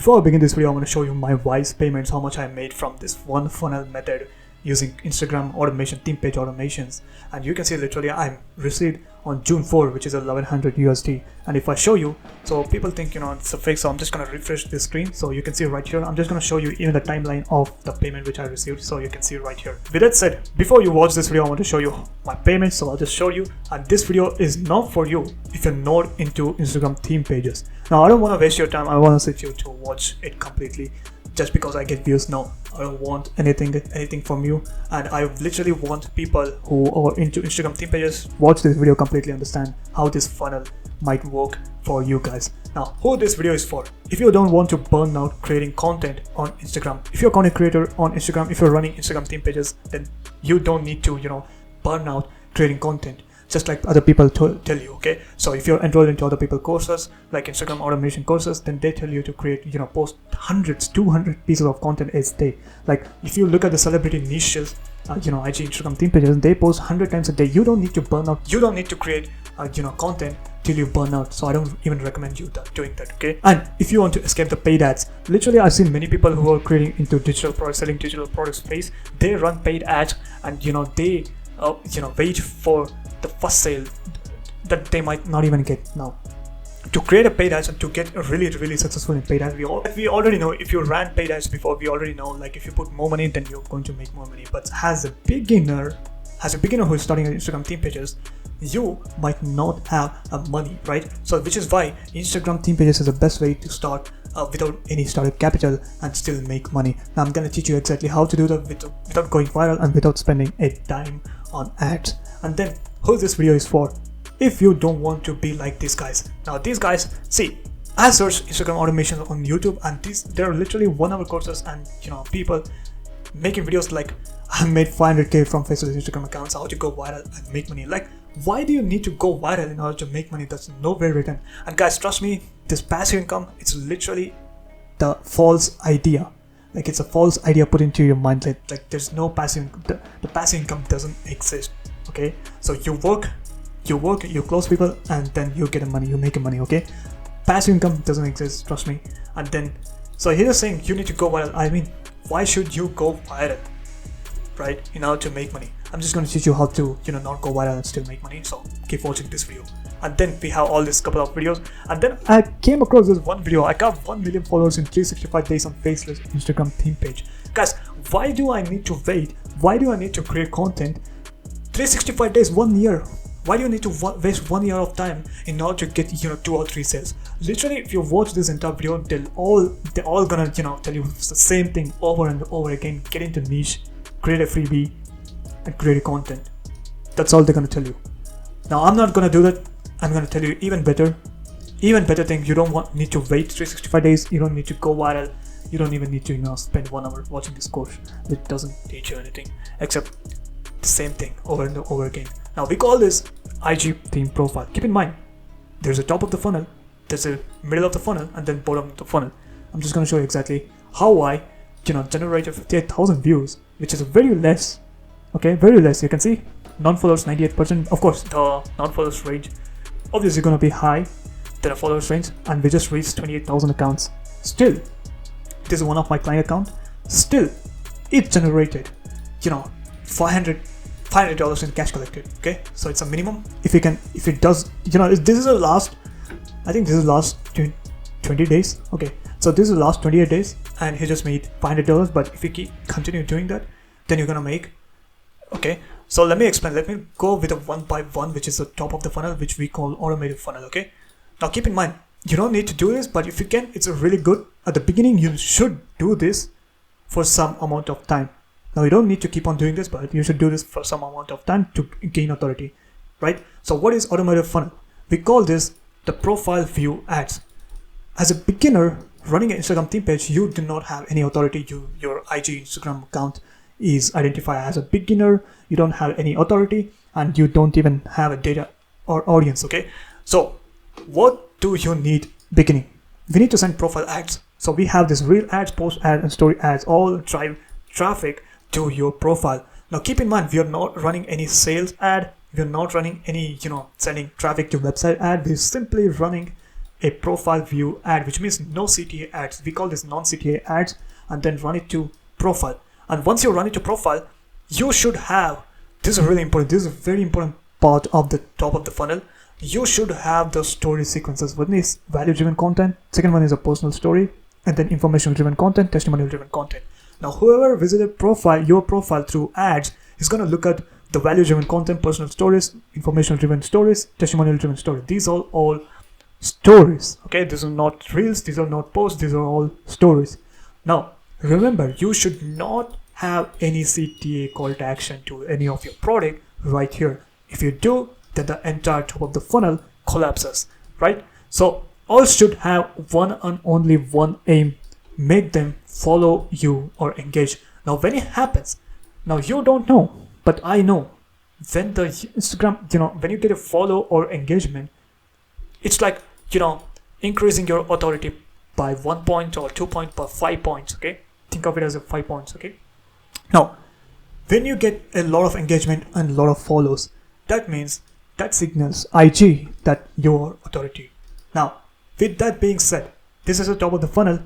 before I begin this video, I want to show you my Wise payments, how much I made from this one funnel method using Instagram automation, theme page automations. And you can see literally I received on June 4, which is 1100 USD. And if I show you, so people think, it's a fake, so I'm just going to refresh this screen. So you can see right here, I'm just going to show you even the timeline of the payment which I received. So you can see right here. With that said, before you watch this video, I want to show you my payments. So I'll just show you. And this video is not for you if you're not into Instagram theme pages. Now, I don't want to waste your time. I want to sit you to watch it completely just because I get views. No, I don't want anything from you, and I literally want people who are into Instagram theme pages watch this video completely, understand how this funnel might work for you guys. Now, who this video is for: if you don't want to burn out creating content on Instagram, if you're a content creator on Instagram, if you're running Instagram theme pages, then you don't need to burn out creating content just like other people tell you. Okay, so if you're enrolled into other people courses like Instagram automation courses, then they tell you to create post 200 pieces of content a day. Like if you look at the celebrity niches, IG Instagram theme pages, they post 100 times a day. You don't need to burn out, you don't need to create content till you burn out. So I don't even recommend you doing that. Okay, and if you want to escape the paid ads, literally I've seen many people who are creating into digital products, selling digital product space, they run paid ads, and they wait for the first sale that they might not even get. Now, to create a paid ads and to get really successful in paid ads, we already know, if you ran paid ads before, we already know, like if you put more money, then you're going to make more money. But as a beginner who is starting Instagram theme pages, you might not have money, right? So which is why Instagram theme pages is the best way to start without any startup capital and still make money. Now I'm going to teach you exactly how to do that without going viral and without spending a dime on ads. And then who this video is for: if you don't want to be like these guys. Now these guys, see, I searched Instagram automation on YouTube, and they're literally 1 hour courses, and people making videos like, I made 500k from Facebook Instagram accounts, how to go viral and make money. Like, why do you need to go viral in order to make money? That's nowhere written. And guys, trust me, this passive income, it's literally the false idea. Like, it's a false idea put into your mind. Like there's no passive, the passive income doesn't exist. Okay, so you work, you close people, and then you get money, you make money. Okay, passive income doesn't exist, trust me. And then, so he's saying you need to go viral. I mean, why should you go viral, right, in order to make money? I'm just going to teach you how to not go viral and still make money. So keep watching this video. And then we have all this couple of videos, and then I came across this one video. I got 1 million followers in 365 days on faceless Instagram theme page. Guys, why do I need to wait? Why do I need to create content 365 days, 1 year? Why do you need to waste 1 year of time in order to get 2 or 3 sales? Literally, if you watch this entire video, they're all gonna tell you the same thing over and over again. Get into niche, create a freebie, and create a content. That's all they're gonna tell you. Now I'm not gonna do that. I'm gonna tell you even better thing. You don't need to wait 365 days. You don't need to go viral. You don't even need to spend 1 hour watching this course, which doesn't teach you anything except the same thing over and over again. Now we call this IG theme profile. Keep in mind, there's a top of the funnel, there's a middle of the funnel, and then bottom of the funnel. I'm just going to show you exactly how I generated 58,000 views, which is very less. Okay, very less. You can see non-followers 98%. Of course, the non-followers range obviously going to be high than a followers range, and we just reached 28,000 accounts. Still, this is one of my client account. Still, it generated $500 in cash collected. Okay, so it's a minimum. If it does, this is the last, I think this is last 20 days. Okay, so this is the last 28 days, and he just made $500. But if you continue doing that, then you're gonna make. Okay, so let me explain. Let me go with a 1 by 1, which is the top of the funnel, which we call automated funnel. Okay, now keep in mind, you don't need to do this, but if you can, it's a really good. At the beginning, you should do this for some amount of time. Now you don't need to keep on doing this, but you should do this for some amount of time to gain authority, right? So what is automated funnel? We call this the profile view ads. As a beginner running an Instagram theme page, you do not have any authority. Your IG Instagram account is identified as a beginner. You don't have any authority, and you don't even have a data or audience. Okay, so what do you need beginning? We need to send profile ads. So we have this reel ads, post ads, and story ads, all drive traffic to your profile. Now keep in mind, we are not running any sales ad, we are not running any sending traffic to website ad. We're simply running a profile view ad, which means no CTA ads. We call this non-CTA ads, and then run it to profile. And once you run it to profile, you should have, this is really important, this is a very important part of the top of the funnel. You should have the story sequences. One is value driven content, second one is a personal story, and then information driven content, testimonial driven content. Now whoever visited your profile through ads is going to look at the value driven content, personal stories, information driven stories, testimonial driven stories. These are all stories. Okay, these are not reels, these are not posts, these are all stories. Now remember, you should not have any CTA call to action to any of your product right here. If you do, then the entire top of the funnel collapses, right? So all should have one and only one aim: make them follow you or engage. Now when it happens, now you don't know, but I know, when the Instagram, when you get a follow or engagement, it's like, increasing your authority by 1 point or 2 points or 5 points. Okay, think of it as a 5 points. Okay, now when you get a lot of engagement and a lot of follows, that means that signals IG that your authority. Now with that being said, this is the top of the funnel.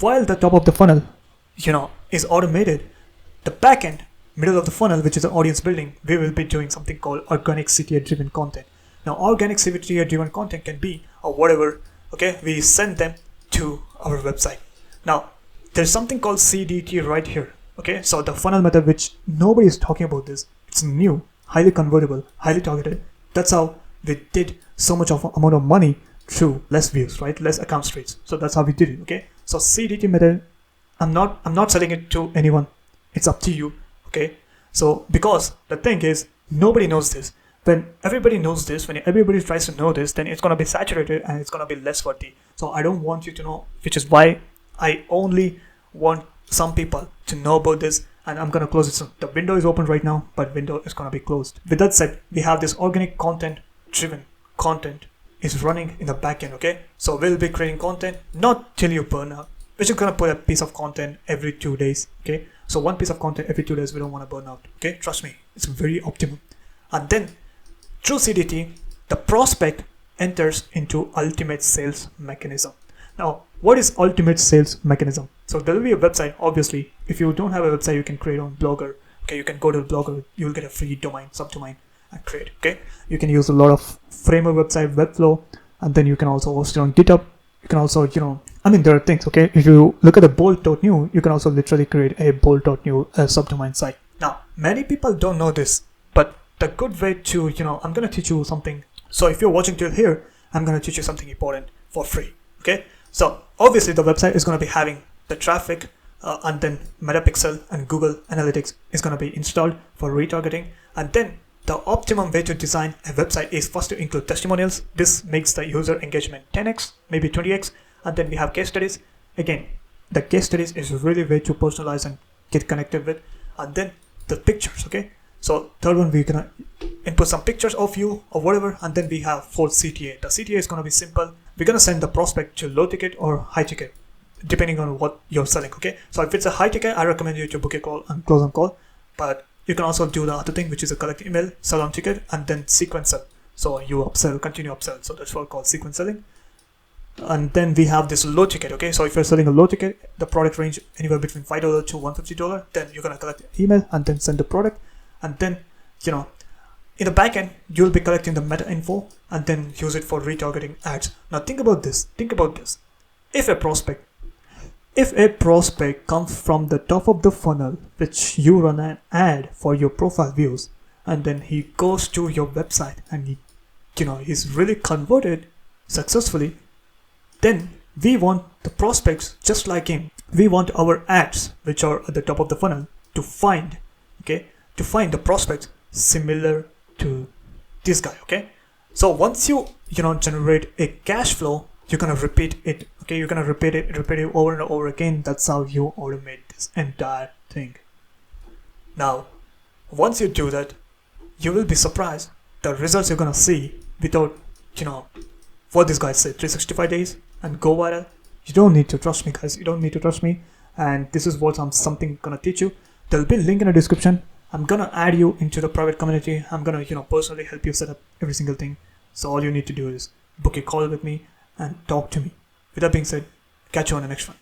While the top of the funnel is automated, the back end, middle of the funnel, which is the audience building, we will be doing something called organic CTA driven content. Now organic CTA driven content can be or whatever, okay, we send them to our website. Now there's something called CDT right here. Okay, so the funnel method, which nobody is talking about this, it's new, highly convertible, highly targeted. That's how we did so much of amount of money through less views, right? Less account rates. So that's how we did it. Okay, so CDT method, I'm not selling it to anyone. It's up to you. Okay, so because the thing is, nobody knows this. When everybody knows this, when everybody tries to know this, then it's gonna be saturated and it's gonna be less worthy. So I don't want you to know, which is why I only want some people to know about this, and I'm gonna close it soon. The window is open right now, but window is gonna be closed. With that said, we have this organic content driven content is running in the backend. Okay, so we'll be creating content not till you burn out. We're just gonna put a piece of content every 2 days. Okay, so one piece of content every 2 days. We don't want to burn out. Okay, trust me, it's very optimum. And then through CDT, the prospect enters into ultimate sales mechanism. Now, what is ultimate sales mechanism? So there will be a website. Obviously, if you don't have a website, you can create on Blogger. Okay, you can go to Blogger, you will get a free domain, subdomain, and create. Okay, you can use a lot of Framer website, Webflow, and then you can also host it on GitHub. You can also, there are things. Okay, if you look at the bolt.new, you can also literally create a bolt.new subdomain site. Now, many people don't know this, but the good way to, I'm gonna teach you something. So if you're watching till here, I'm gonna teach you something important for free. Okay, so obviously the website is gonna be having the traffic, and then Metapixel and Google Analytics is gonna be installed for retargeting. And then the optimum way to design a website is first to include testimonials. This makes the user engagement 10x, maybe 20x. And then we have case studies. Again, the case studies is really way to personalize and get connected with. And then the pictures. Okay, so third one, we're gonna input some pictures of you or whatever. And then we have fourth, CTA. The CTA is gonna be simple. We're gonna send the prospect to low ticket or high ticket, depending on what you're selling. Okay, so if it's a high ticket, I recommend you to book a call and close on call. But you can also do the other thing, which is a collect email, sell on ticket, and then sequence sell. So you upsell, continue upsell. So that's what called sequence selling. And then we have this low ticket. Okay, so if you're selling a low ticket, the product range anywhere between $5 to $150, then you're gonna collect email and then send the product. And then in the back end, you'll be collecting the meta info and then use it for retargeting ads. Now think about this. If a prospect comes from the top of the funnel, which you run an ad for your profile views, and then he goes to your website and he's really converted successfully, then we want the prospects just like him. We want our ads, which are at the top of the funnel, to find the prospects similar to this guy. Okay, so once you generate a cash flow, you're gonna repeat it. Okay, you're gonna repeat it over and over again. That's how you automate this entire thing. Now, once you do that, you will be surprised the results you're gonna see without what this guy said, 365 days and go viral. You don't need to trust me, guys. You don't need to trust me. And this is what I'm gonna teach you. There'll be a link in the description. I'm gonna add you into the private community. I'm gonna personally help you set up every single thing. So all you need to do is book a call with me, and talk to me. With that being said, catch you on the next one.